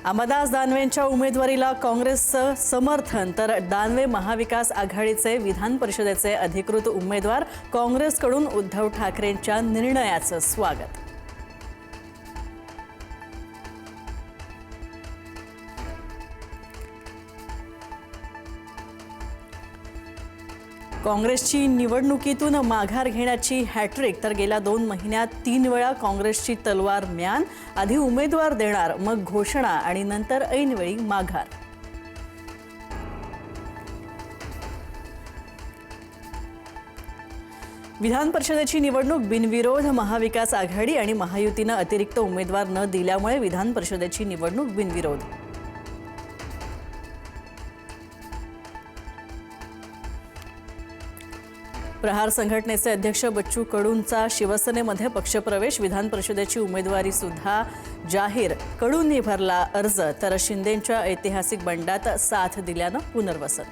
अंबादास दानवेंच्या उमेदवारीला काँग्रेसचं समर्थन तर दानवे महाविकास आघाडीचे विधान परिषदेचे अधिकृत उमेदवार काँग्रेसकडून उद्धव ठाकरेंच्या निर्णयाचं स्वागत। काँग्रेसची निवडणुकीतून माघार घेण्याची हॅट्रिक तर गेल्या 2 महिन्यात 3 वेळा काँग्रेसची तलवार म्यान। आधी उमेदवार देणार, मग घोषणा आणि नंतर ऐनवेळी माघार। विधान परिषदेची निवडणूक बिनविरोध महाविकास आघाडी आणि महायुतीने अतिरिक्त उमेदवार न दिल्यामुळे विधान परिषदेची निवडणूक बिनविरोध। प्रहार संघटनेचे अध्यक्ष बच्चू कडूंचा शिवसेनेमध्ये पक्षप्रवेश, विधान परिषदेची उमेदवारी सुद्धा जाहीर। कडूंनी भरला अर्ज तर शिंदेंच्या ऐतिहासिक बंडात साथ दिल्यानं पुनर्वसन।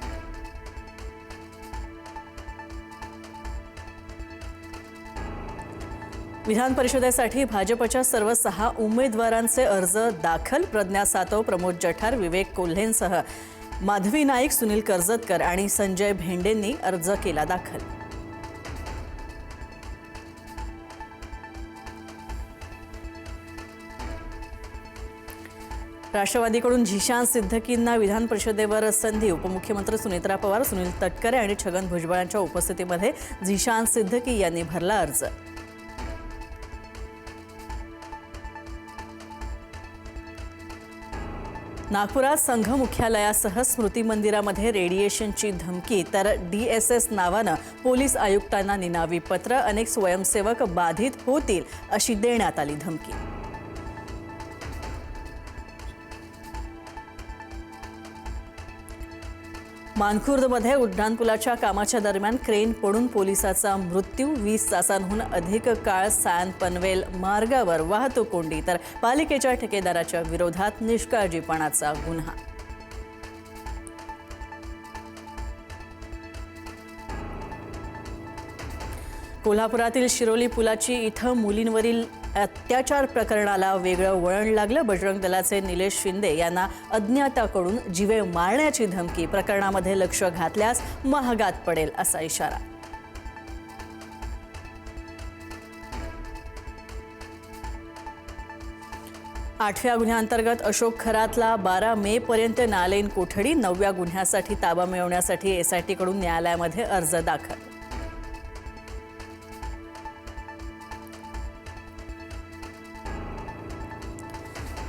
विधान परिषदेसाठी भाजपच्या सर्व 6 उमेदवारांचे अर्ज दाखल। प्रज्ञा सातव, प्रमोद जठार, विवेक कोल्हेंसह माधवी नाईक, सुनील कर्जतकर आणि संजय भेंडेंनी अर्ज केला दाखल। राष्ट्रवादीकडून झिशान सिद्धकींना विधान परिषदेवर संधी। उपमुख्यमंत्री सुनेत्रा पवार, सुनील तटकरे आणि छगन भुजबळांच्या उपस्थितीमध्ये झिशान सिद्धकी यांनी भरला अर्ज। नागपुरात संघ मुख्यालयासह स्मृती मंदिरामध्ये रेडिएशनची धमकी तर DSS नावानं पोलीस आयुक्तांना निनावी पत्र। अनेक स्वयंसेवक बाधित होतील अशी देण्यात आली धमकी। मानखुर्दमध्ये उड्डाणपुलाच्या कामाच्या दरम्यान क्रेन पडून पोलिसाचा मृत्यू। 20 तासांहून अधिक काळ सॅन पनवेल मार्गावर वाहतूक कोंडी तर पालिकेच्या ठेकेदाराच्या विरोधात निष्काळजीपणाचा गुन्हा। कोल्हापुरातील शिरोली पुलाची इथं मुलींवरील अत्याचार प्रकरणाला वेगळं वळण लागलं। बजरंग दलाचे निलेश शिंदे यांना अज्ञाताकडून जीवे मारण्याची धमकी। प्रकरणामध्ये लक्ष घातल्यास महागात पडेल असा इशारा। आठव्या गुन्ह्याअंतर्गत अशोक खरातला 12 मे पर्यंत न्यायालयीन कोठडी। 9व्या गुन्ह्यासाठी ताबा मिळवण्यासाठी SIT कडून न्यायालयामध्ये अर्ज दाखल।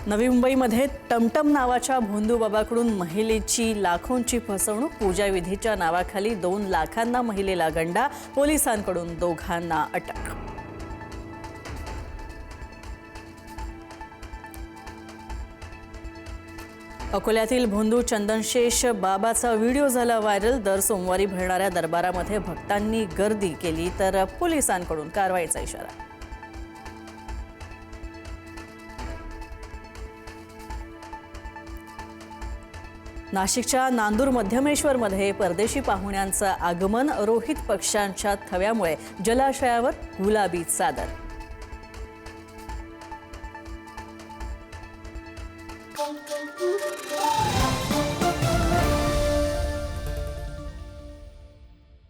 नवी मुंबईमध्ये टमटम नावाच्या भोंदूबाबाकडून महिलेची लाखोंची फसवणूक। पूजाविधीच्या नावाखाली 2 लाखांना महिलेला गंडा। पोलिसांकडून दोघांना अटक। अकोल्यातील भोंदू चंदनशेष बाबाचा व्हिडिओ झाला व्हायरल। दर सोमवारी भरणाऱ्या दरबारामध्ये भक्तांनी गर्दी केली तर पोलिसांकडून कारवाईचा इशारा। नाशिकच्या नांदूर मध्यमेश्वरमध्ये परदेशी पाहुण्यांचं आगमन। रोहित पक्ष्यांच्या थव्यामुळे जलाशयावर गुलाबी चादर।